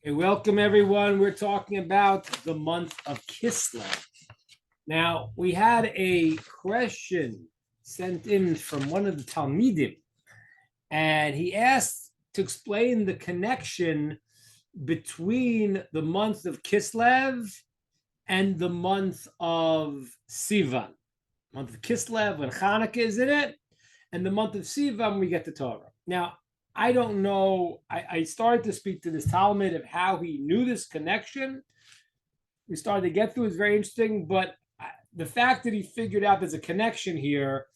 Okay, welcome everyone. We're talking about the month of Kislev. Now, we had a question sent in from one of the Talmidim, and he asked to explain the connection between the month of Kislev and the month of Sivan. Month of Kislev when Hanukkah is in it, and the month of Sivan we get the Torah. Now, I don't know. I started to speak to this Talmud of how he knew this connection. We started to get through is very interesting, but the fact that he figured out there's a connection here,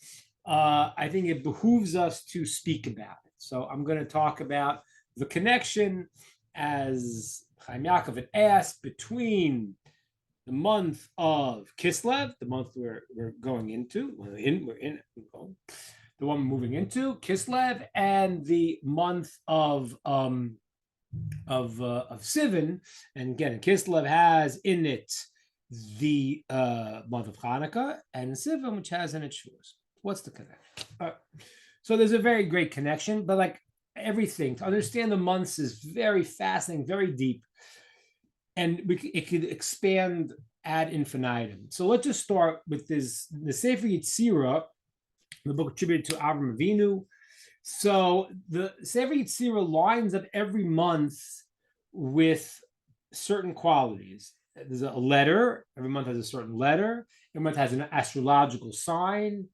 I think it behooves us to speak about it. So I'm going to talk about the connection, as Chaim Yaakov had asked, between the month of Kislev, the month we're going into, the one we're moving into, Kislev, and the month of Sivan. And again, Kislev has in it the month of Hanukkah, and Sivan, which has in it Shmos. What's the connection? So there's a very great connection, but like everything, to understand the months is very fascinating, very deep, and it could expand ad infinitum. So let's just start with this: the Sefer Yetzirah, the book attributed to Avram Avinu. So the Sefer Yetzirah lines up every month with certain qualities. There's a letter. Every month has a certain letter. Every month has an astrological sign.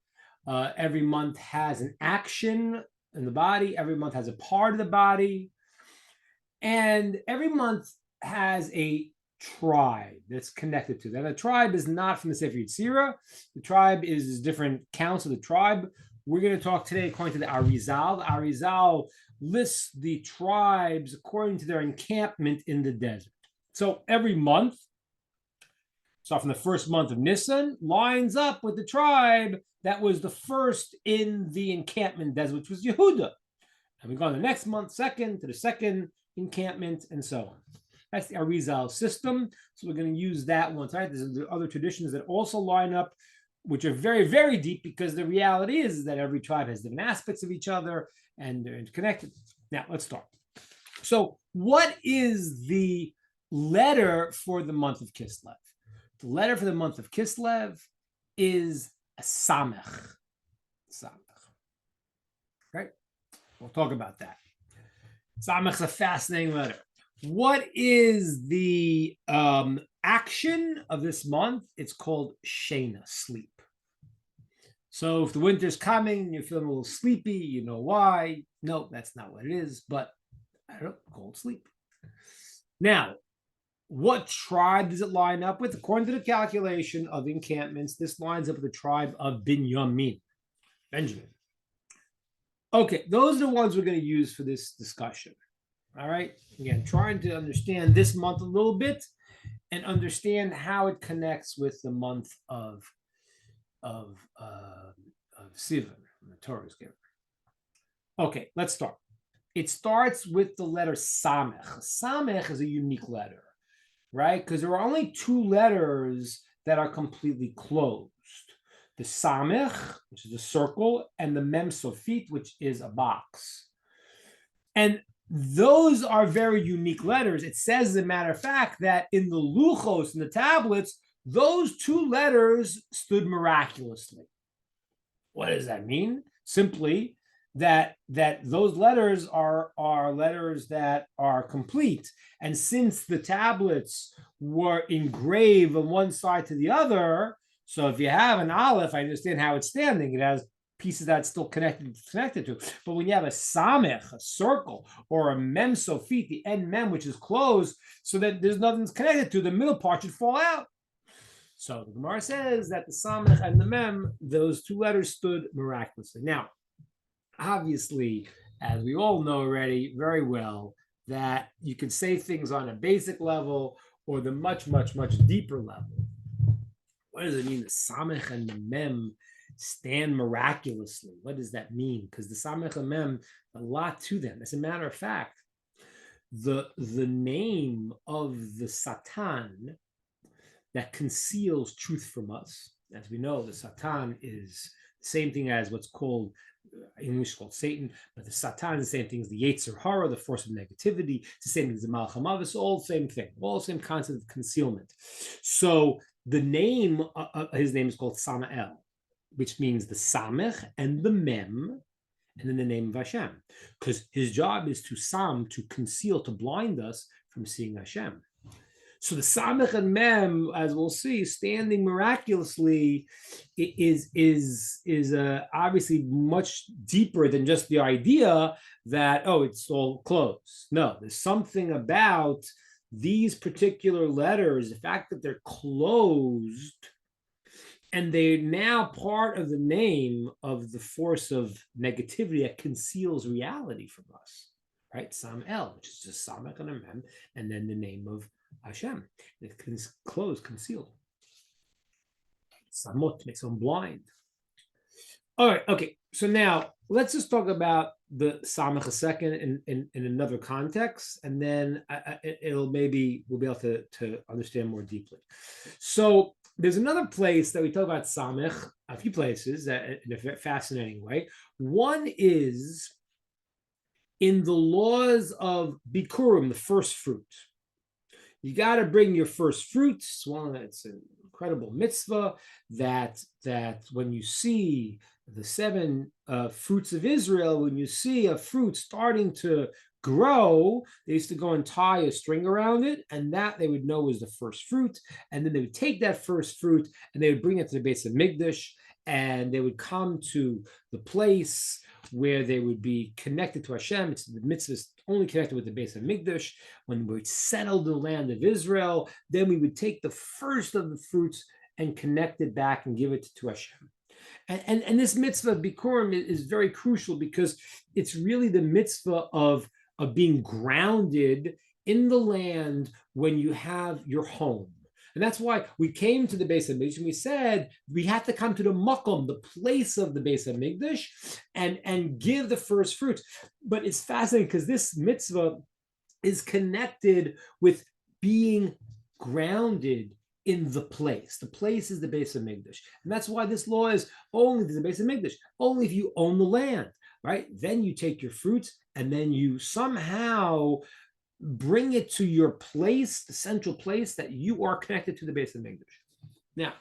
Every month has an action in the body. Every month has a part of the body. And every month has a tribe that's connected to that. The tribe is not from the Sefer Yetzirah. The tribe is different counts of the tribe. We're going to talk today according to the Arizal. The Arizal lists the tribes according to their encampment in the desert. So every month, so from the first month of Nisan, lines up with the tribe that was the first in the encampment desert, which was Yehuda. And we go on the next month, second to the second encampment, and so on. That's the Arizal system. So we're going to use that one. Right? There's other traditions that also line up, which are very, very deep, because the reality is that every tribe has different aspects of each other and they're interconnected. Now, let's start. So what is the letter for the month of Kislev? The letter for the month of Kislev is a Samech. Samech. Right? We'll talk about that. Samech is a fascinating letter. What is the action of this month? It's called Shena, sleep. So if the winter's coming, you're feeling a little sleepy, you know why. No, that's not what it is, but I don't know, cold sleep. Now, what tribe does it line up with? According to the calculation of encampments, this lines up with the tribe of Benjamin. Okay, those are the ones we're going to use for this discussion. All right. Again, trying to understand this month a little bit and understand how it connects with the month of Sivan, the Torah is given. Okay, let's start. It starts with the letter Samech. Samech is a unique letter, right? Because there are only two letters that are completely closed. The Samech, which is a circle, and the Mem Sofit, which is a box. And those are very unique letters. It says, as a matter of fact, that in the luchos, in the tablets, those two letters stood miraculously. What does that mean? Simply that those letters are letters that are complete. And since the tablets were engraved on one side to the other, so if you have an aleph, I understand how it's standing. It has pieces that's still connected to. But when you have a samech, a circle, or a mem sofit, the end mem, which is closed, so that there's nothing connected to, the middle part should fall out. So the Gemara says that the samech and the mem, those two letters stood miraculously. Now, obviously, as we all know already very well, that you can say things on a basic level or the much, much, much deeper level. What does it mean, the samech and the mem stand miraculously? What does that mean? Because the samech and mem, a lot to them. As a matter of fact, the name of the Satan that conceals truth from us, as we know, the Satan is the same thing as what's called English called Satan, but the Satan is the same thing as the Yetzer Hara, the force of negativity. It's the same thing as the Malach HaMavis, all the same thing, all the same concept of concealment. So the name, his name is called Samael, which means the Samech and the Mem, and then the name of Hashem, because his job is to conceal, to blind us from seeing Hashem. So the Samech and Mem, as we'll see, standing miraculously, is obviously much deeper than just the idea that, oh, it's all closed. No, there's something about these particular letters, the fact that they're closed, and they're now part of the name of the force of negativity that conceals reality from us, right? Sam El, which is just Samech and a Mem, and then the name of Hashem. It's closed, concealed. Samot makes them blind. All right, okay. So now let's just talk about the Samech a second in another context, and then we'll be able to understand more deeply. So there's another place that we talk about Samech, a few places in a fascinating way. One is in the laws of Bikurim, the first fruit. You got to bring your first fruits. Well, it's an incredible mitzvah that when you see the 7 fruits of Israel, when you see a fruit starting to grow, they used to go and tie a string around it, and that they would know was the first fruit. And then they would take that first fruit and they would bring it to the base of Mikdash, and they would come to the place where they would be connected to Hashem. It's the mitzvah is only connected with the base of Mikdash. When we settled the land of Israel, then we would take the first of the fruits and connect it back and give it to Hashem. And this mitzvah of Bikurim is very crucial because it's really the mitzvah of being grounded in the land when you have your home. And that's why we came to the base of Mikdash and we said we have to come to the makom, the place of the base of Mikdash, and give the first fruits. But it's fascinating because this mitzvah is connected with being grounded in the place. The place is the base of Mikdash. And that's why this law is only to the base of Mikdash, only if you own the land, right? Then you take your fruits and then you somehow bring it to your place, the central place that you are connected to the base of Mikdash. Now,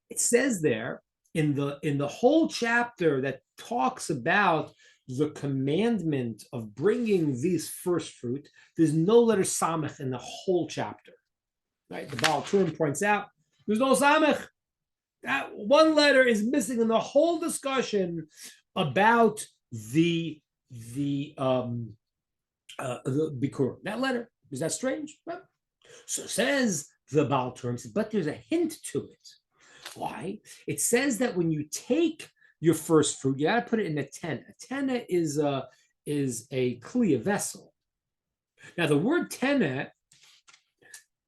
it says there in the whole chapter that talks about the commandment of bringing these first fruit, there's no letter Samech in the whole chapter. Right? The Baal Turim points out there's no Samech. That one letter is missing in the whole discussion about the Bikurim. That letter, is that strange? Well, so says the Baal Turim, but there's a hint to it. Why? It says that when you take your first fruit, you got to put it in a tenna. A tenna is a kli, a vessel. Now the word tenna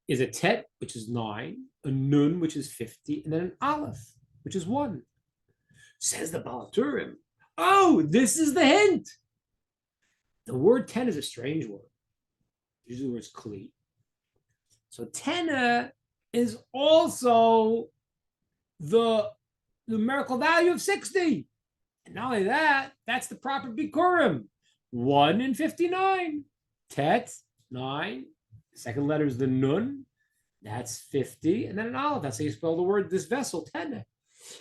is a tet, which is 9, a nun, which is 50, and then an aleph, which is 1. Says the Baal Turim, oh, this is the hint. The word ten is a strange word. Usually the word is kli. So tenna is also the numerical value of 60. And not only that, that's the proper Bikurim. 1 in 59. Tet, 9. The second letter is the nun. That's 50. And then an aleph. That's how you spell the word, this vessel, tenna.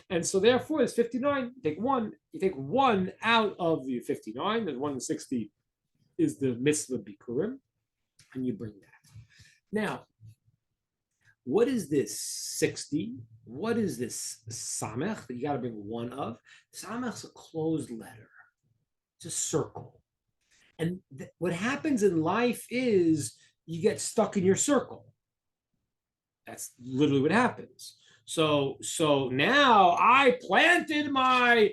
And so therefore, it's 59. You take one out of the 59. There's 1 in 60 is the mitzvah Bikurim. And you bring that. Now, what is this 60? What is this samech that you got to bring 1 of? Samech's a closed letter. It's a circle. And what happens in life is you get stuck in your circle. That's literally what happens. So now I planted my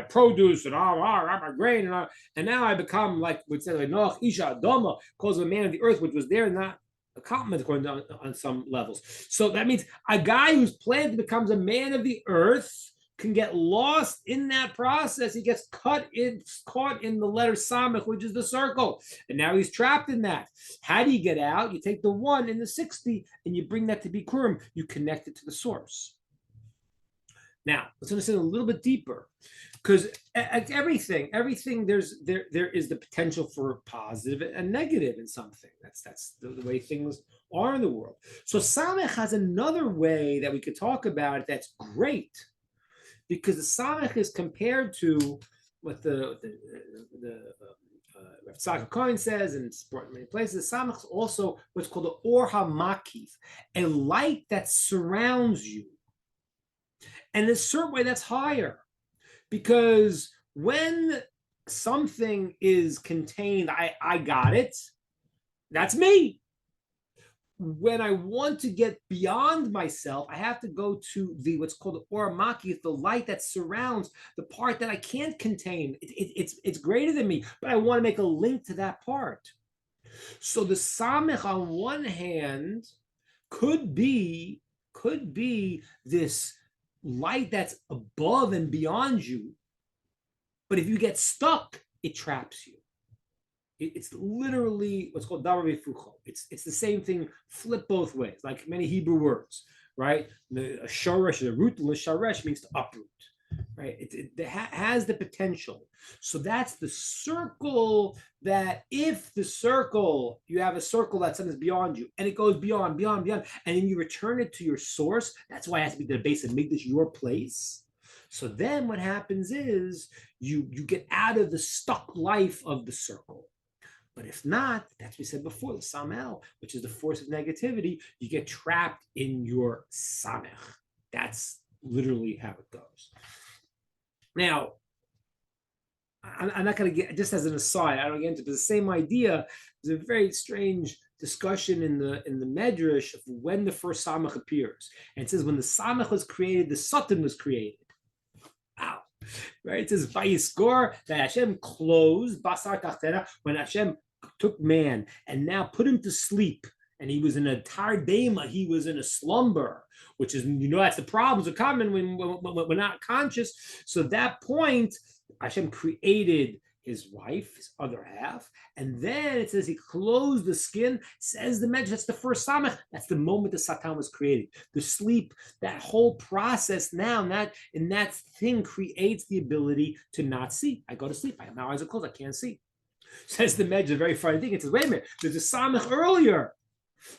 produce and my grain and now I become like we said like Noach Isha Adama, calls a man of the earth, which was there not a compliment according on some levels. So that means a guy who's planted becomes a man of the earth can get lost in that process. He gets caught in the letter Samech, which is the circle. And now he's trapped in that. How do you get out? You take the 1 in the 60 and you bring that to Bikurim. You connect it to the source. Now, let's understand a little bit deeper, because everything, there is the potential for positive and negative in something. That's the way things are in the world. So Samech has another way that we could talk about it that's great, because the Samech is compared to what the Rav Tzadok Cohen says, and it's brought in many places. The Samech is also what's called the Or HaMakif, a light that surrounds you. And in a certain way, that's higher, because when something is contained, I got it, that's me. When I want to get beyond myself, I have to go to the what's called the Or HaMakif, the light that surrounds the part that I can't contain. It's greater than me, but I want to make a link to that part. So the Samech, on one hand, could be this light that's above and beyond you, but if you get stuck, it traps you. It's literally what's called davar v'hifucho. It's the same thing, flip both ways, like many Hebrew words, right? The shoresh, the root, l'sharesh means to uproot, right? It has the potential. So that's the circle, that if the circle, you have a circle that something's beyond you, and it goes beyond, and then you return it to your source, that's why it has to be the base of Mikdash, your place. So then what happens is you get out of the stuck life of the circle. But if not, that's what we said before, the Samel, which is the force of negativity, you get trapped in your Samech. That's literally how it goes. Now, I'm not going to get, just as an aside, I don't get into it, but the same idea. There's a very strange discussion in the Medrash of when the first Samech appears. And it says when the Samech was created, the Satan was created. Wow. Right? It says Vayiskor, that Hashem closed Basar Tachtena, when Hashem took man and now put him to sleep, and he was in a tardema, he was in a slumber, which is, that's the problems are common when we're not conscious. So at that point, Hashem created his wife, his other half, and then it says he closed the skin. Says the Medrash, that's the first Samech. That's the moment the Satan was created. The sleep, that whole process now, and that thing creates the ability to not see. I go to sleep. My eyes are closed. I can't see. Says the Medrash, a very funny thing. It says, wait a minute, there's a Samech earlier.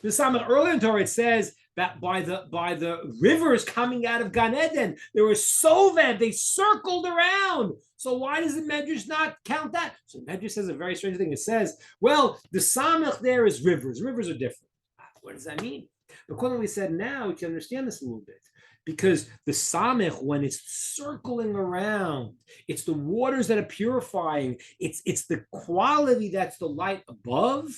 The Samech earlier in Torah, it says that by the rivers coming out of Gan Eden, they were Sovev, they circled around. So why does the Medrash not count that? So the Medrash says a very strange thing. It says, well, the Samech there is rivers. Rivers are different. What does that mean? According to what we said now, we can understand this a little bit. Because the Samech, when it's circling around, it's the waters that are purifying. It's the quality that's the light above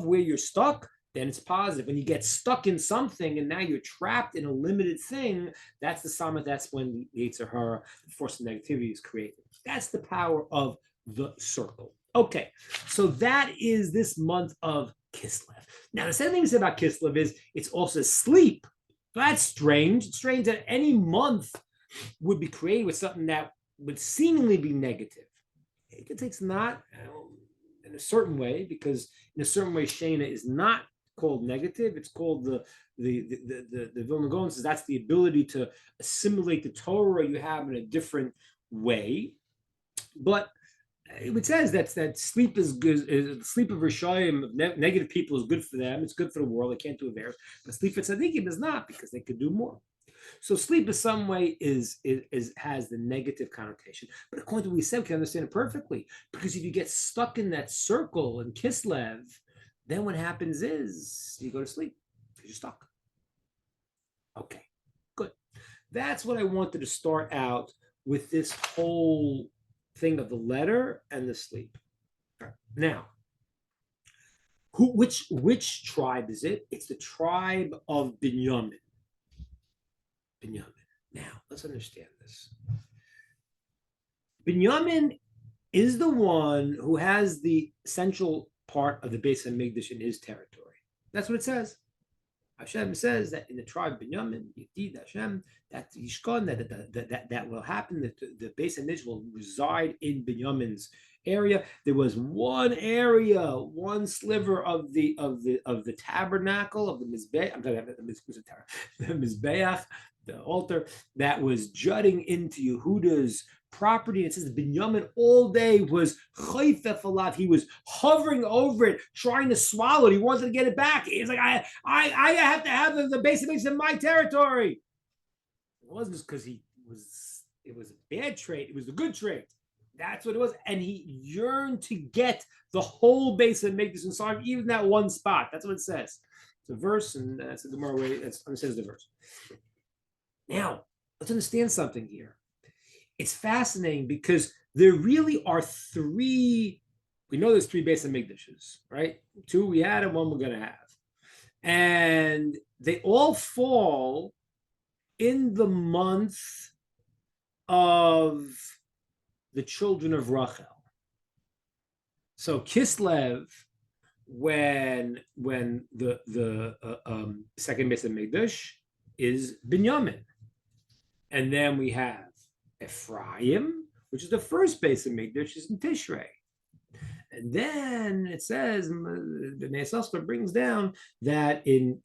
where you're stuck. Then it's positive. When you get stuck in something and now you're trapped in a limited thing, that's the Samech. That's when the Yetzer Hara, the force of negativity, is created. That's the power of the circle. Okay, so that is this month of Kislev. Now, the second thing we said about Kislev is it's also sleep. That's strange. It's strange that any month would be created with something that would seemingly be negative. It's not in a certain way, because in a certain way, Shena is not called negative. It's called the Vilna Gaon says that's the ability to assimilate the Torah you have in a different way. But it says that sleep is good. Sleep of Rishayim, negative people, is good for them. It's good for the world. They can't do Averis. But sleep for tzaddikim is not, because they could do more. So sleep in some way is has the negative connotation. But according to what we said, we can understand it perfectly. Because if you get stuck in that circle in Kislev, then what happens is you go to sleep because you're stuck. Okay, good. That's what I wanted to start out with, this whole thing of the letter and the sleep. Now, which tribe is it? It's the tribe of Binyamin. Now, let's understand this. Binyamin is the one who has the central part of the Beis HaMikdash in his territory. That's what it says. Hashem says that in the tribe of Binyamin, Yedid Hashem, that Yishkon, that will happen, that the Beis HaMikdash will reside in Binyamin's area. There was one area, one sliver of the tabernacle of the Mizbeach. I'm talking about the Mizbeach altar that was jutting into Yehuda's property. It says Binyamin all day was chayfef alav. He was hovering over it, trying to swallow it. He wanted to get it back. He's like, I have to have the base of in my territory. It wasn't just because it was a bad trait. It was a good trait. That's what it was. And he yearned to get the whole base and make this inside, even that one spot. That's what it says. It's a verse, and that's the Gemara way. It says the verse. Now, let's understand something here. It's fascinating because there really are three. We know there's three base and mikdashes, right? Two we had and one we're going to have. And they all fall in the month of the children of Rachel. So Kislev, when the second base of Mikdash is Binyamin, and then we have Ephraim, which is the first base of Mikdash, is in Tishrei. And then it says, the Ne'esasper brings down that in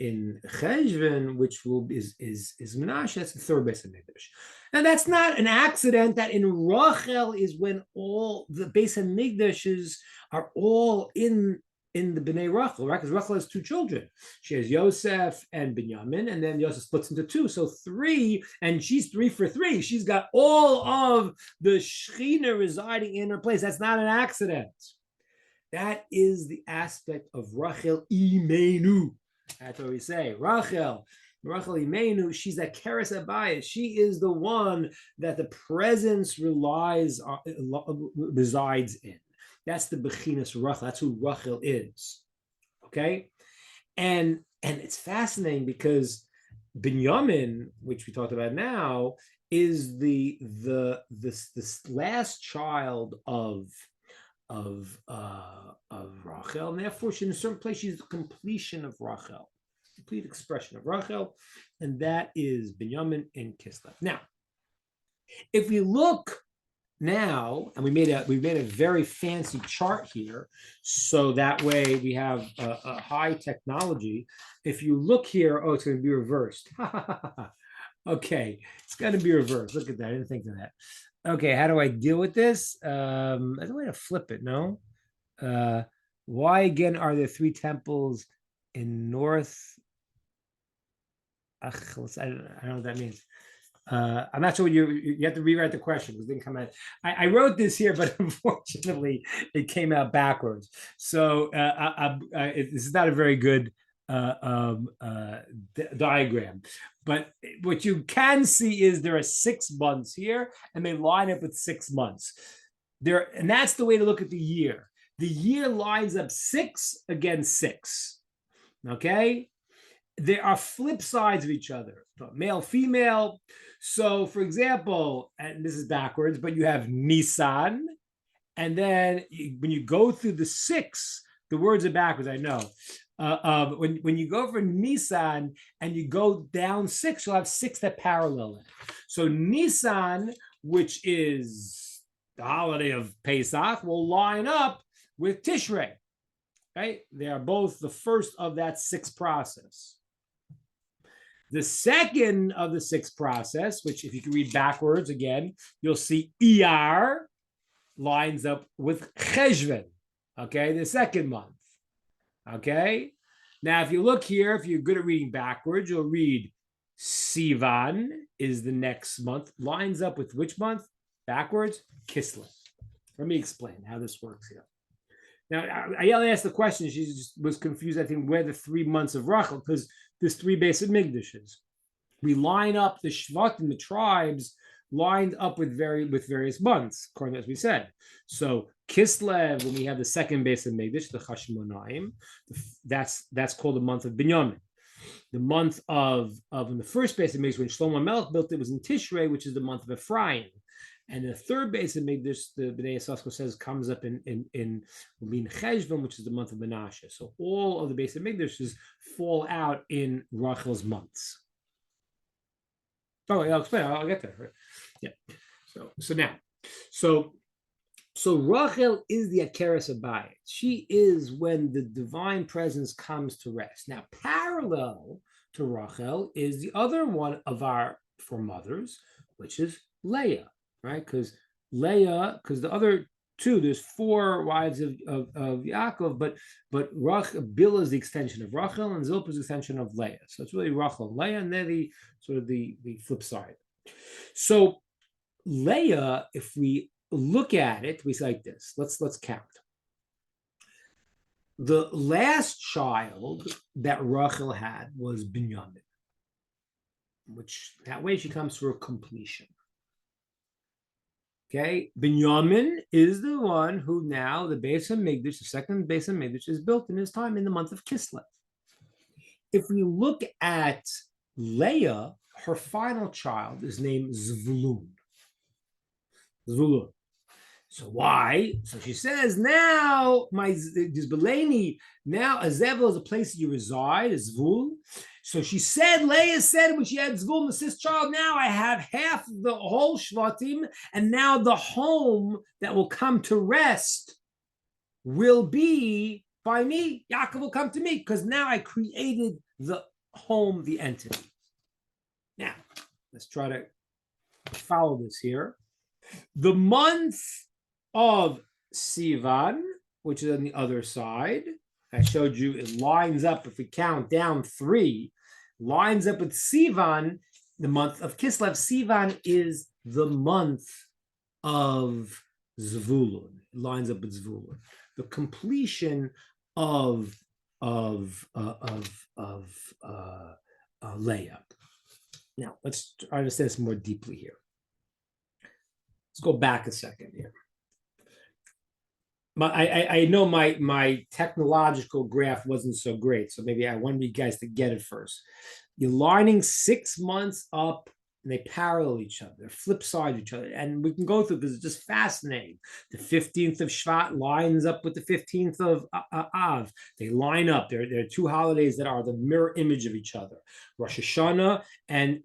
Cheshvan, which is Menashe, that's the third base of Mikdash. And that's not an accident that in Rachel is when all the base of Mikdashes are all in the Bnei Rachel, right? Because Rachel has two children. She has Yosef and Binyamin, and then Yosef splits into two. So three, and she's 3 for 3. She's got all of the Shechina residing in her place. That's not an accident. That is the aspect of Rachel Imenu. That's what we say. Rachel Imenu, she's a keres abayis. She is the one that the presence resides in. That's the Bechinas Rachel. That's who Rachel is. Okay? And it's fascinating because Binyamin, which we talked about now, is this last child of Rachel, and therefore in a certain place she's the completion of Rachel, complete expression of Rachel, and that is Binyamin in Kislev. Now, if we look now, and we made a very fancy chart here, so that way we have a high technology. If you look here, oh, it's going to be reversed. Okay, it's going to be reversed. Look at that. I didn't think of that. Okay, how do I deal with this? There's a way to flip it, no? Why again are there 3 temples in north? I don't know what that means. I'm not sure what you have to rewrite the question because it didn't come out. I wrote this here, but unfortunately it came out backwards. So this is not a very good diagram. But what you can see is there are 6 months here, and they line up with 6 months. And that's the way to look at the year. The year lines up 6 against 6. Okay? There are flip sides of each other, male, female. So, for example, and this is backwards, but you have Nisan, and then when you go through the 6, the words are backwards, I know. When you go for Nisan and you go down 6, you'll have 6 that parallel it. So Nisan, which is the holiday of Pesach, will line up with Tishrei. Right? They are both the first of that 6 process. The second of the 6 process, which if you can read backwards again, you'll see Iyar lines up with Cheshvan. Okay, the second month. Okay, now if you look here, if you're good at reading backwards, you'll read Sivan is the next month, lines up with which month? Backwards, Kislev. Let me explain how this works here. Now, Ayala asked the question, she just was confused, I think, where the 3 months of Rachel, because there's 3 basic Migdashes. We line up the Shvatim, the tribes, lined up with various months, according to as we said. So Kislev, when we have the second base of Megdish, the Chashmonaim, that's called the month of Binyamin. The month of when the first base of Megdish, when Shlomo Melech built it, was in Tishrei, which is the month of Ephraim. And the third base of Megdish, the Bnei Yissaschar says, comes up in Lin Cheshvan, which is the month of Menashe. So all of the base of Megdishes fall out in Rachel's months. Oh, I'll explain. I'll get there. Yeah. So Rachel is the Akeres Abayit. She is when the divine presence comes to rest. Now, parallel to Rachel is the other one of our for mothers, which is Leah, right? Because the other two, there's four wives of Yaakov, but Bilhah is the extension of Rachel, and Zilpah is the extension of Leah. So it's really Rachel and Leah, and they're the sort of the flip side. So Leah, if we look at it, we say like this. Let's count. The last child that Rachel had was Binyamin, which that way she comes to her completion. Okay, Binyamin is the one who now the Beis HaMikdash, the second Beis HaMikdash, is built in his time in the month of Kislev. If we look at Leah, her final child is named Zvulun. Zvulun. So why? So she says, now my Dizbeleni, now Azevel is a place that you reside, is Zvul. So she said, Leah said when she had Zvul, the sis child, now I have half the whole Shvatim, and now the home that will come to rest will be by me. Yaakov will come to me, because now I created the home, the entity. Now, let's try to follow this here. The month of Sivan, which is on the other side, I showed you it lines up, if we count down 3, lines up with Sivan, the month of Kislev. Sivan is the month of Zvulun. It lines up with Zvulun. The completion of Leah. Now, let's try to understand this more deeply here. Let's go back a second here. I know my technological graph wasn't so great, so maybe I wanted you guys to get it first. You're lining 6 months up, and they parallel each other, they're flip side each other, and we can go through because it's just fascinating. The 15th of Shvat lines up with the 15th of Av. They line up. There are 2 holidays that are the mirror image of each other. Rosh Hashanah and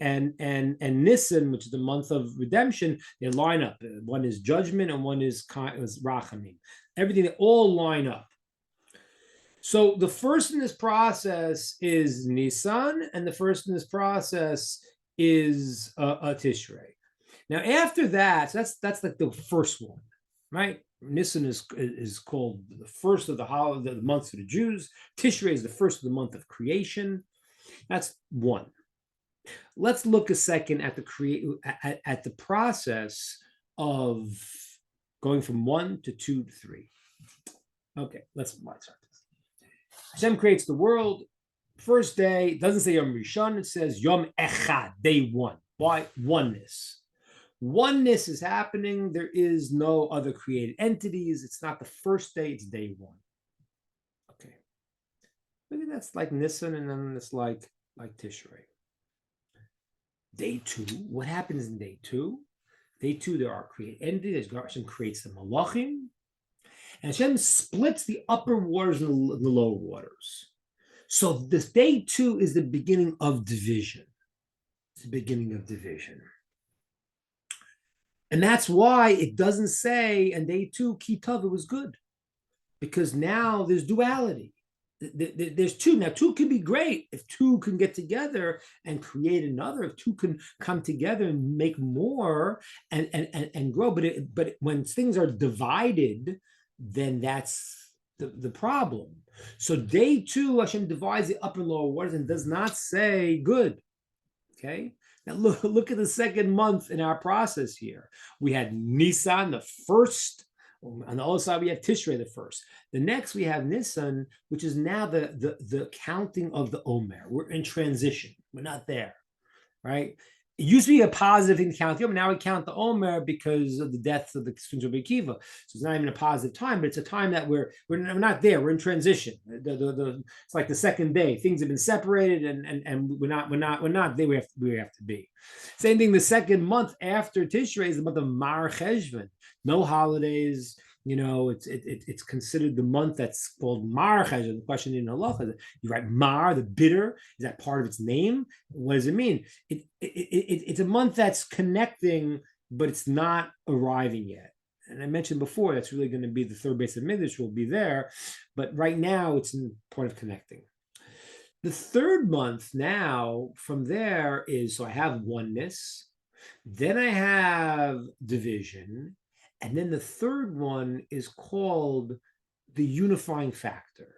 Nisan, which is the month of redemption, they line up. One is judgment and one is Rachamim. Everything, they all line up. So the first in this process is Nisan, and the first in this process is Tishrei. Now after that, so that's like the first one, right? Nisan is called the first of the months of the Jews. Tishrei is the first of the month of creation. That's one. Let's look a second at the process of going from 1 to 2 to 3. Okay, let's start this. Hashem creates the world. First day, doesn't say Yom Rishon, it says Yom Echad, day 1. Why? Oneness. Oneness is happening. There is no other created entities. It's not the first day, it's day 1. Okay. Maybe that's like Nisan, and then it's like Tishrei. Day 2, what happens in day 2? Day 2, there are created entities. Hashem creates the Malachim, and Hashem splits the upper waters and the lower waters. So this day 2 is the beginning of division. It's the beginning of division. And that's why it doesn't say in day 2, Ki Tov, it was good. Because now there's duality. There's 2. Now 2 can be great if 2 can get together and create another. If 2 can come together and make more and grow. But when things are divided, then that's the problem. So day 2, Hashem divides the upper and lower waters and does not say good. Okay. Now look at the second month in our process here. We had Nisan, the first. On the other side, we have Tishrei, the first. The next, we have Nisan, which is now the counting of the Omer. We're in transition. We're not there, right? It used to be a positive thing to count the Omer. Now we count the Omer because of the death of the students of Rabbi Akiva. So it's not even a positive time, but it's a time that we're not there. We're in transition. It's like the second day. Things have been separated, and we're not there. We have to be. Same thing. The second month after Tishrei is the month of Mar Cheshvan. No holidays. You know, it's considered the month that's called Mar Cheshvan. The question in Halacha, you write Mar, the bitter. Is that part of its name? What does it mean? It's a month that's connecting, but it's not arriving yet. And I mentioned before, that's really going to be the third Beis HaMikdash will be there. But right now, it's in the point of connecting. The third month now from there is, so I have oneness, then I have division, and then the third one is called the unifying factor.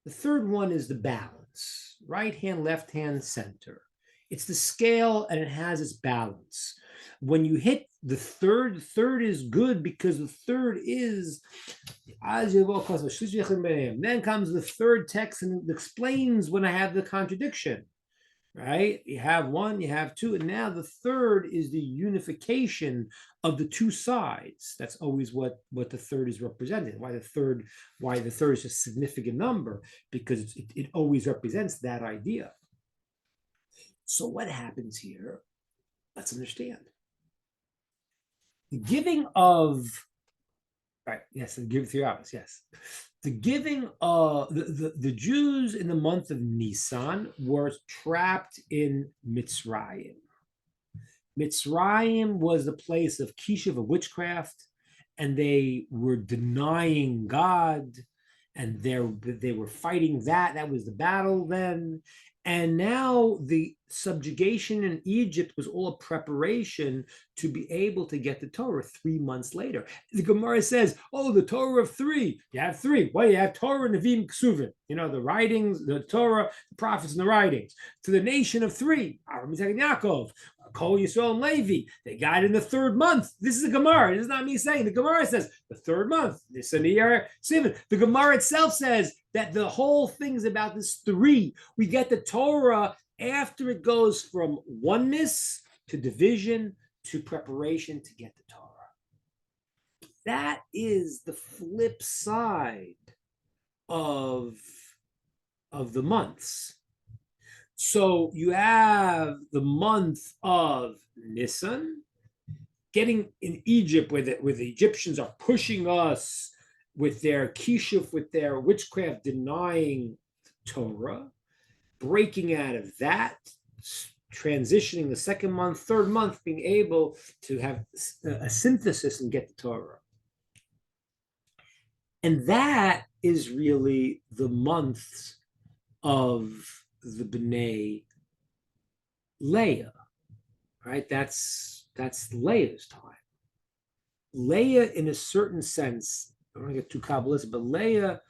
The third one is the balance, right hand, left hand, center. It's the scale and it has its balance. When you hit the third is good because the third is, then comes the third text and it explains when I have the contradiction, right? You have one, you have two, and now the third is the unification of the two sides. That's always what the third is represented. Why the third is a significant number, because it always represents that idea. So what happens here? Let's understand. The giving of, right, yes, the give 3 hours, yes. The giving of the Jews in the month of Nisan were trapped in Mitzrayim. Mitzrayim was the place of kishuv, of witchcraft, and they were denying God, and they were fighting that. That was the battle then. And now the subjugation in Egypt was all a preparation to be able to get the Torah 3 months later. The Gemara says, oh, the Torah of 3. You have 3. Well, you have Torah, Nevi'im, Ksuvim. You know, the writings, the Torah, the prophets, and the writings. To the nation of 3, Aram, Yitzchak, and Yaakov, Kol Yisrael and Levi. They got in the 3rd month. This is the Gemara. This is not me saying. The Gemara says the 3rd month. The Gemara itself says that the whole thing's about this 3. We get the Torah after it goes from oneness to division to preparation to get the Torah. That is the flip side of the months. So you have the month of Nisan, getting in Egypt where the Egyptians are pushing us with their kishuv, with their witchcraft, denying the Torah, breaking out of that, transitioning the 2nd month, 3rd month, being able to have a synthesis and get the Torah. And that is really the months of the B'nai Leah, right? That's Leah's time. Leah, in a certain sense, I don't want to get too Kabbalistic, but Leah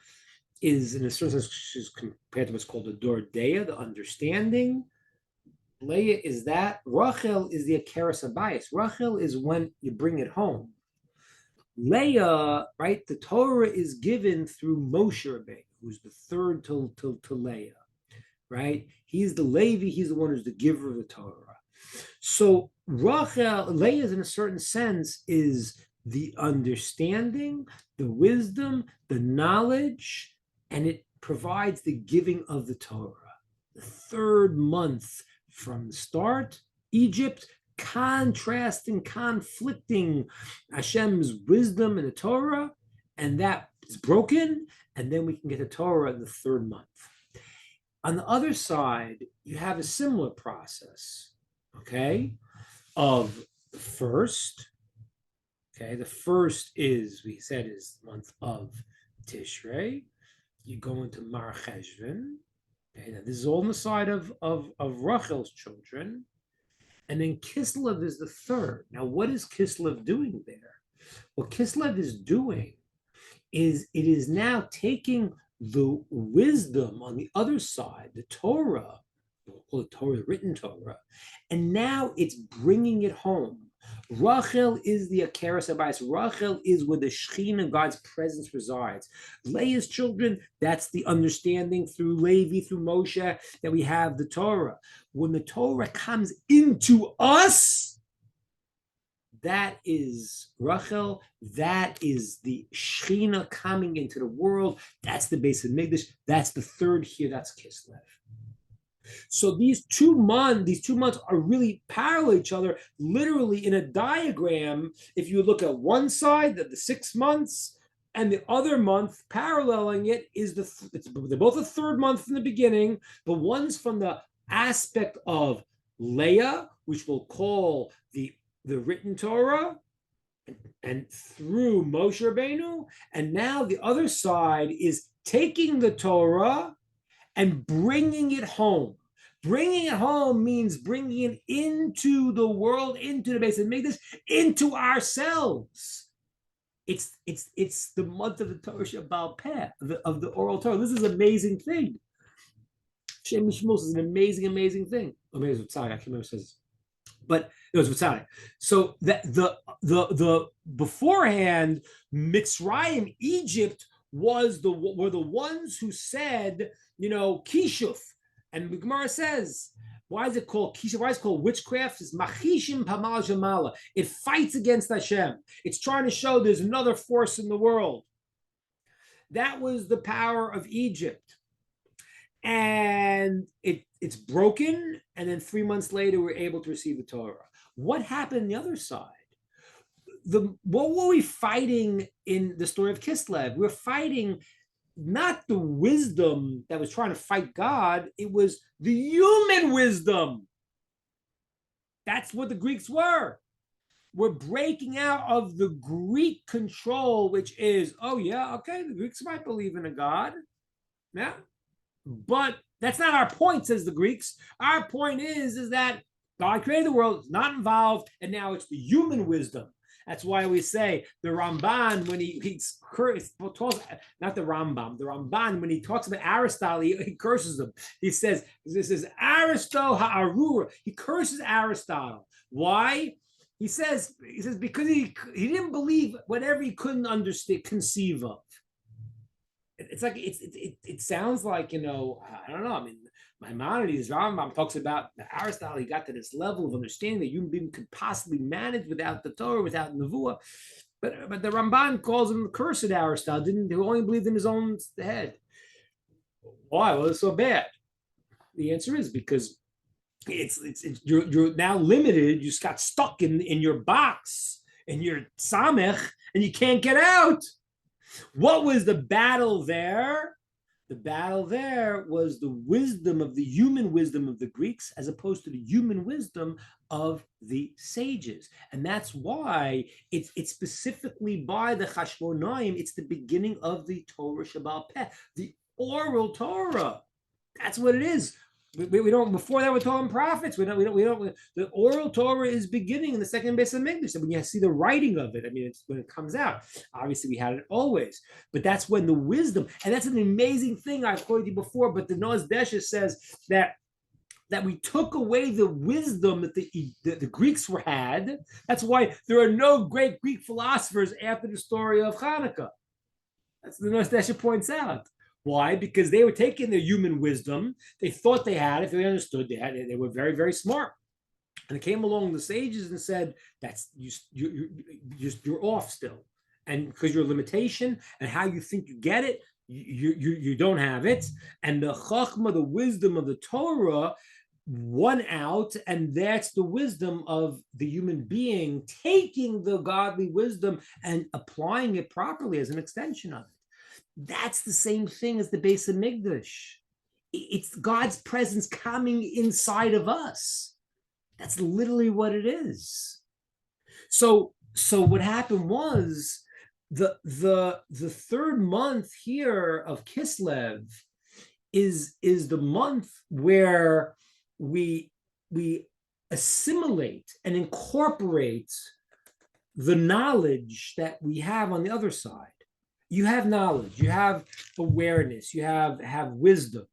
is, in a certain sense, she's compared to what's called the Dor Deah, the understanding. Leah is that. Rachel is the Akeres Habayis. Rachel is when you bring it home. Leah, right? The Torah is given through Moshe Rabbeinu, who's the third to Leah, right? He's the Levi. He's the one who's the giver of the Torah. So Rachel, Leah, in a certain sense, is the understanding, the wisdom, the knowledge, and it provides the giving of the Torah. The 3rd month from the start, Egypt, contrasting, conflicting Hashem's wisdom in the Torah, and that is broken, and then we can get the Torah in the 3rd month. On the other side, you have a similar process, okay, of the first. Okay, the first is, we said, is the month of Tishrei. You go into Mar Cheshvan. Okay, now this is all on the side of Rachel's children. And then Kislev is the 3rd. Now, what is Kislev doing there? What Kislev is doing is it is now taking the wisdom on the other side, the Torah, we'll call it Torah, the written Torah, and now it's bringing it home. Rachel is the Akeres Habayis. Rachel is where the Shekhinah, God's presence, resides. Leah's children, that's the understanding through Levi, through Moshe, that we have the Torah. When the Torah comes into us, that is Rachel. That is the Shekhinah coming into the world. That's the base of Migdash. That's the 3rd here. That's Kislev. So these 2 months are really parallel to each other, literally in a diagram. If you look at one side, the 6 months, and the other month paralleling it is they're both the 3rd month from the beginning, but one's from the aspect of Leah, which we'll call the written Torah, and through Moshe Rabbeinu, and now the other side is taking the Torah and bringing it home. Bringing it home means bringing it into the world, into the base, and make this into ourselves. It's the month of the Torah Shabbal Peh, of the oral Torah. This is an amazing thing. Shmos is an amazing thing. Amazing. Sorry, I can't remember what it says. But it was Mitzrayim. So that the beforehand, Mitzrayim, Egypt were the ones who said, Kishuf. And the Gemara says, why is it called Kishuf? Why is it called witchcraft? It's Machishim Pamal Jamala. It fights against Hashem. It's trying to show there's another force in the world. That was the power of Egypt. And it's broken, and then 3 months later we're able to receive the Torah. What happened on the other side? What were we fighting in the story of Kislev? We're fighting not the wisdom that was trying to fight God, it was the human wisdom. That's what the Greeks were. We're breaking out of the Greek control, which is, the Greeks might believe in a God. Yeah. But that's not our point, says the Greeks. Our point is that God created the world, it's not involved, and now it's the human wisdom. That's why we say the Ramban, when he not the Ramban, when he talks about Aristotle, he curses him. He says, this is Aristo Ha'arura. He curses Aristotle. Why? He says because he didn't believe whatever he couldn't understand, conceive of. It's like it sounds like, I don't know. I mean, Maimonides, Rambam talks about Aristotle. He got to this level of understanding that human being could possibly manage without the Torah, without Nevuah. But the Ramban calls him the cursed Aristotle. He only believed in his own head. Why was it so bad? The answer is because you're now limited. You just got stuck in your box, in your samech, and you can't get out. What was the battle there? The battle there was the wisdom of the human wisdom of the Greeks as opposed to the human wisdom of the sages. And that's why it's specifically by the Chashmonaim, it's the beginning of the Torah Shabbal Peh, the oral Torah. That's what it is. We don't. Before that, we're talking prophets. We don't. The oral Torah is beginning in the second Beis Hamikdash. And when you see the writing of it, I mean, it's when it comes out. Obviously, we had it always, but that's when the wisdom, and that's an amazing thing I've quoted you before. But the Noaz Desha says that we took away the wisdom that the Greeks had. That's why there are no great Greek philosophers after the story of Hanukkah. That's what the Noaz Desha points out. Why? Because they were taking their human wisdom. They thought they had it. They understood they had it. They were very, very smart. And it came along the sages and said, "That's you're off still, and because your limitation and how you think you get it, you don't have it." And the chachma, the wisdom of the Torah, won out, and that's the wisdom of the human being taking the godly wisdom and applying it properly as an extension of it. That's the same thing as the Beis Hamikdash. It's God's presence coming inside of us. That's literally what it is. So what happened was the third month here of Kislev is the month where we assimilate and incorporate the knowledge that we have on the other side. You have knowledge, you have awareness, you have wisdom.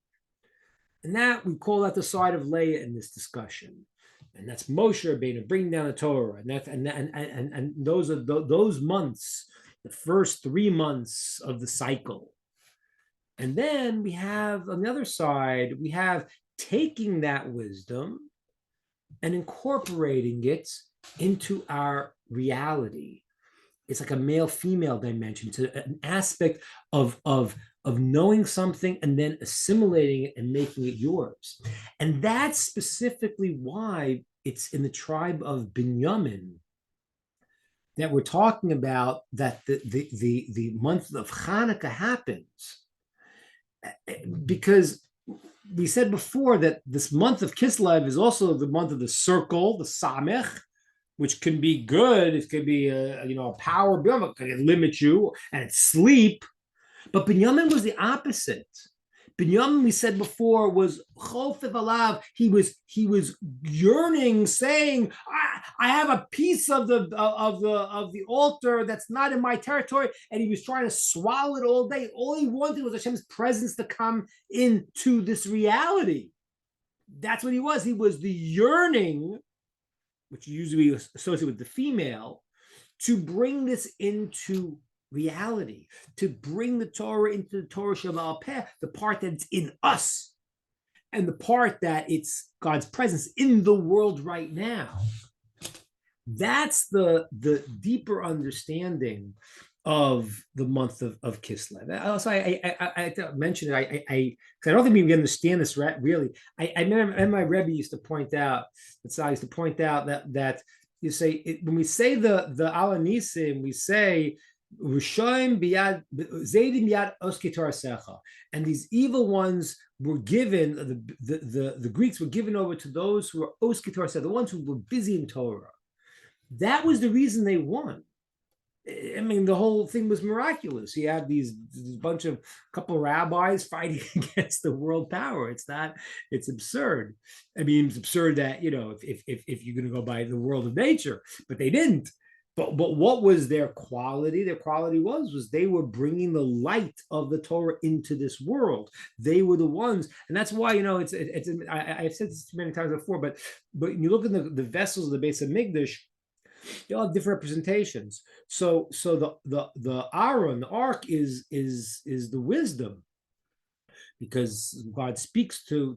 And that, we call that the side of Leah in this discussion. And that's Moshe Rabbeinu bringing down the Torah. And those are those months, the first 3 months of the cycle. And then we have, on the other side, we have taking that wisdom and incorporating it into our reality. It's like a male-female dimension. It's an aspect of knowing something and then assimilating it and making it yours. And that's specifically why it's in the tribe of Binyamin that we're talking about, that the month of Hanukkah happens. Because we said before that this month of Kislev is also the month of the circle, the Samech, which can be good. It could be a power, it can limit you, and it's sleep. But Binyamin was the opposite. Binyamin, we said before, was chofev alav. He was yearning, saying, I have a piece of the altar that's not in my territory, and he was trying to swallow it all day. All he wanted was Hashem's presence to come into this reality. That's what he was. He was the yearning, which usually is associated with the female, to bring this into reality, to bring the Torah into the Torah Shemal Peh, the part that's in us, and the part that it's God's presence in the world right now. That's the deeper understanding of the month of Kislev. Also, I mentioned it. I don't think we understand this really. I remember my Rebbe used to point out. I used to point out that you say when we say the Alanisim, we say Rishoim biyad Zaydim biyad oskitor secha, and these evil ones were given. The Greeks were given over to those who were oskitor secha, the ones who were busy in Torah. That was the reason they won. I mean, the whole thing was miraculous. You had these bunch of couple rabbis fighting against the world power. It's absurd. I mean, it's absurd that, if you're going to go by the world of nature, but they didn't. But what was their quality? Their quality was they were bringing the light of the Torah into this world. They were the ones, and that's why I've said this many times before. But when you look at the vessels of the base of Migdash, they all have different representations. So the Aaron, the ark, is the wisdom, because God spoke to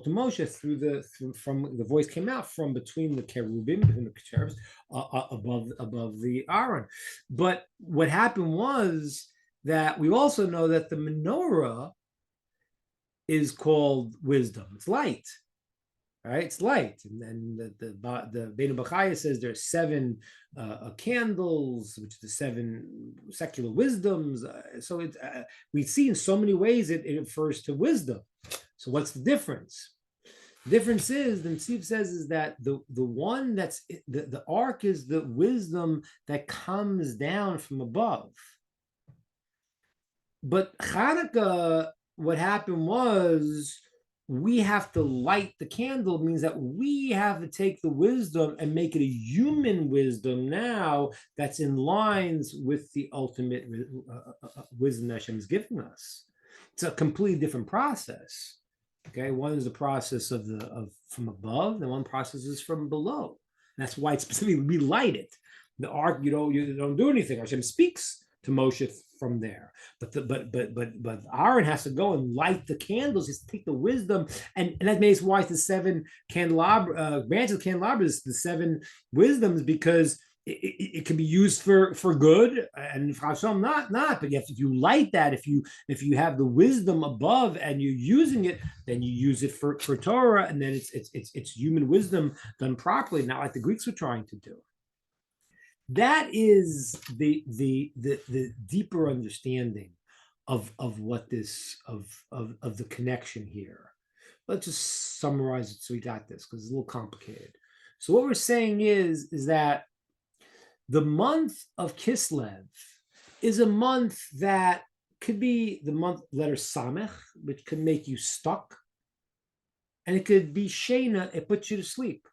Moshe from the voice came out from between the cherubim, between the cherubs, above the Aaron. But what happened was that we also know that the menorah is called wisdom. It's light. Right, it's light, and then the Beinu Bachaya says there's 7 candles, which are the 7 secular wisdoms. So we see in so many ways it refers to wisdom. So what's the difference? The difference is, the Tzif says, is that the one that's the ark is the wisdom that comes down from above. But Hanukkah, what happened was, we have to light the candle. Means that we have to take the wisdom and make it a human wisdom now that's in lines with the ultimate wisdom that Hashem is giving us. It's a completely different process. Okay, one is the process of from above, and one process is from below. That's why it's specifically we light it. The ark, you don't do anything. Hashem speaks to Moshe from there, but Aaron has to go and light the candles. He's to take the wisdom, and that makes why it's the 7 candelabra branches of candelabras, the 7 wisdoms, because it can be used for good, and for some not. But if you light that, if you have the wisdom above and you're using it, then you use it for Torah, and then it's human wisdom done properly, not like the Greeks were trying to do. That is the deeper understanding of what this of the connection here. Let's just summarize it so we got this, because it's a little complicated. So what we're saying is that the month of Kislev is a month that could be the month letter Samech, which can make you stuck, and it could be Shena, it puts you to sleep.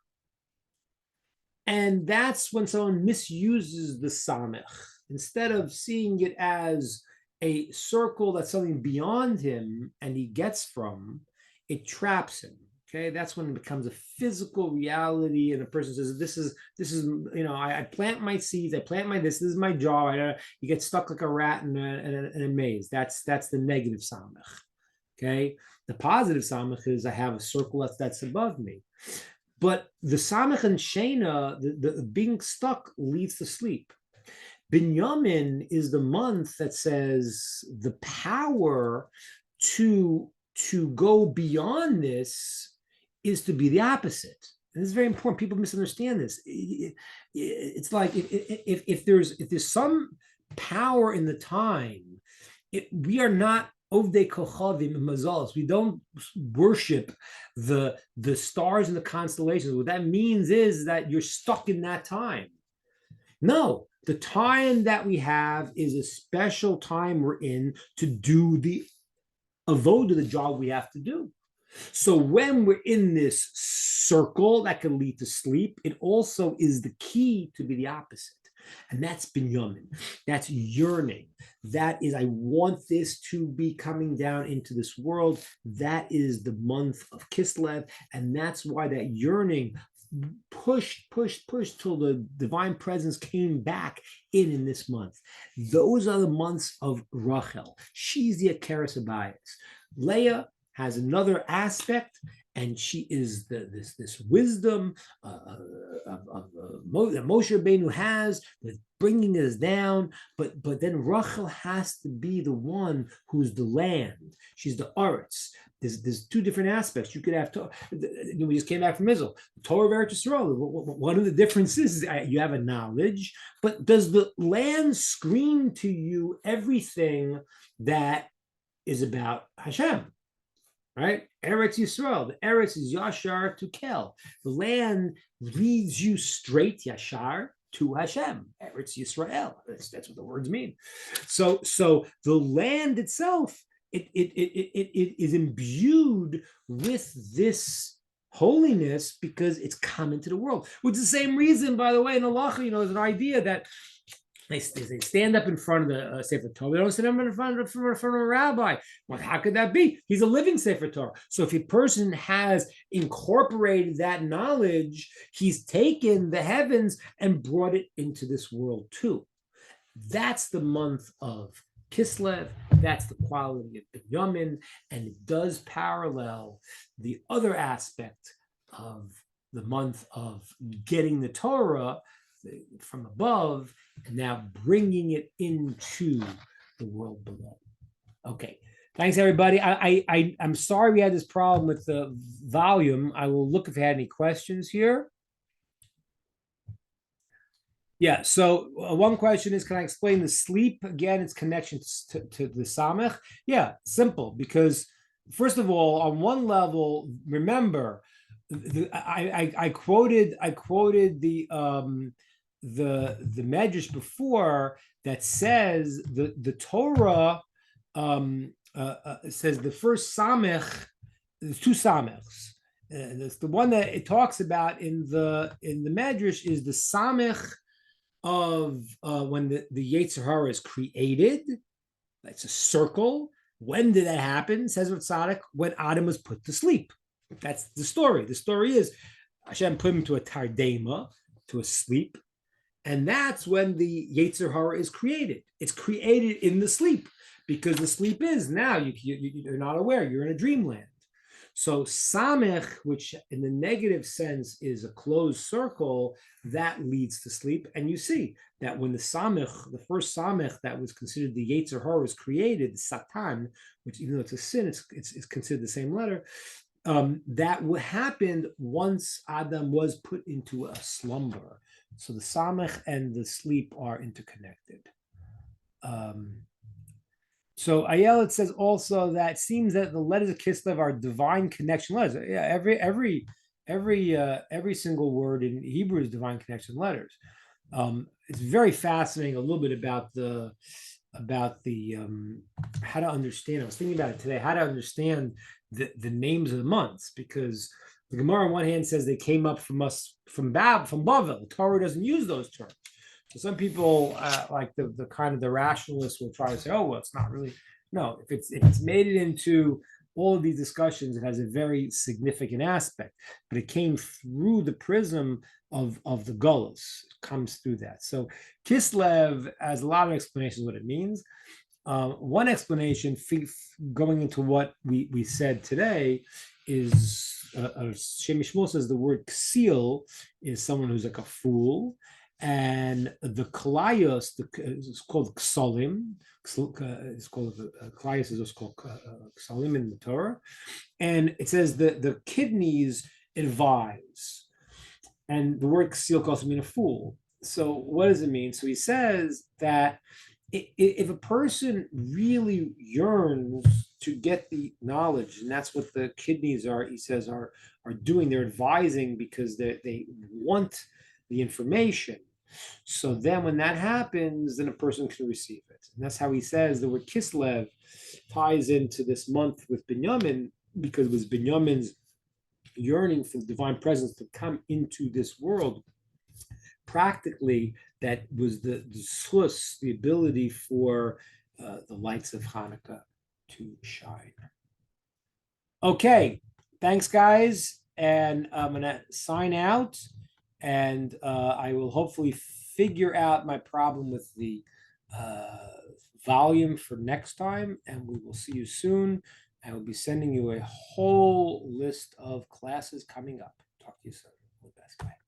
And that's when someone misuses the Samech. Instead of seeing it as a circle that's something beyond him and he gets from, it traps him. Okay, that's when it becomes a physical reality, and a person says, "This is I plant my seeds, I plant this is my job." You get stuck like a rat in a maze. That's the negative Samech. Okay, the positive Samech is I have a circle that's above me. But the Samech and Shena, the being stuck leads to sleep. Binyamin is the month that says the power to go beyond this is to be the opposite. And this is very important. People misunderstand this. It's like if there's some power in the time, we are not Ovdei Kochavim and Mazalos. We don't worship the stars and the constellations. What that means is that you're stuck in that time. No, the time that we have is a special time we're in to do the avoda, the job we have to do. So when we're in this circle that can lead to sleep, it also is the key to be the opposite. And that's binyamin. That's yearning. That is, I want this to be coming down into this world. That is the month of Kislev. And that's why that yearning pushed till the divine presence came back in this month. Those are the months of Rachel. She's the Akeres Abayis. Leah has another aspect, and she is this wisdom that Moshe Rabbeinu has with bringing us down. But then Rachel has to be the one who's the land. She's the Aretz. There's two different aspects. You could have we just came back from Israel. The Torah of Eretz Yisrael. One of the differences is you have a knowledge, but does the land scream to you everything that is about Hashem? Right? Eretz Yisrael. The Eretz is Yashar to Kel. The land leads you straight, Yashar, to Hashem. Eretz Yisrael. That's what the words mean. So the land itself, it is imbued with this holiness because it's come into the world. Which is the same reason, by the way, in halacha, there's an idea that they stand up in front of the Sefer Torah. They don't stand up in front of a rabbi. Well, how could that be? He's a living Sefer Torah. So if a person has incorporated that knowledge, he's taken the heavens and brought it into this world too. That's the month of Kislev. That's the quality of Binyamin. And it does parallel the other aspect of the month of getting the Torah from above and now bringing it into the world below. Okay, thanks everybody. I'm sorry we had this problem with the volume. I will look if you had any questions here. Yeah, so one question is, can I explain the sleep again, its connection to the Samech? Yeah, simple, because first of all, on one level, remember, I quoted the medrash before that says the Torah says the first samech. There's two samechs. The one that it talks about in the medrash is the samech of when the Yetzer Hara is created. That's a circle. When did that happen? Says Tzaddik, when Adam was put to sleep. That's the story. The story is Hashem put him to a tardema, to a sleep. And that's when the Yetzer Hara is created. It's created in the sleep, because the sleep is now you're not aware. You're in a dreamland. So Samech, which in the negative sense is a closed circle, that leads to sleep. And you see that when the Samech, the first Samech that was considered the Yetzer Hara was created, Satan, which even though it's a sin, it's considered the same letter. That happened once Adam was put into a slumber. So the Samech and the sleep are interconnected. So Ayelet says also that it seems that the letters of Kislev are divine connection letters. Yeah, every single word in Hebrew is divine connection letters. It's very fascinating. A little bit about the how to understand. I was thinking about it today. How to understand the names of the months, because the Gemara on one hand says they came up from Bavel. Torah doesn't use those terms. So some people like the kind of the rationalists will try to say, oh, well, it's not really. No, if it's made it into all of these discussions, it has a very significant aspect, but it came through the prism of the Gullus. It comes through that. So Kislev has a lot of explanations what it means. One explanation, going into what we said today, is Shmos says the word ksil is someone who's like a fool, and the kalayos is called ksalim. It's called kalayos is also called ksalim in the Torah, and it says the kidneys advise, and the word ksil can also mean a fool. So what does it mean? So he says that if a person really yearns to get the knowledge, and that's what the kidneys are, he says, are doing, they're advising because they want the information. So then when that happens, then a person can receive it. And that's how he says the word Kislev ties into this month with Binyamin, because it was Binyamin's yearning for the divine presence to come into this world. Practically, that was the source, the ability for the lights of Hanukkah to shine. Okay, thanks, guys. And I'm going to sign out, and I will hopefully figure out my problem with the volume for next time, and we will see you soon. I will be sending you a whole list of classes coming up. Talk to you soon. All the best. Bye.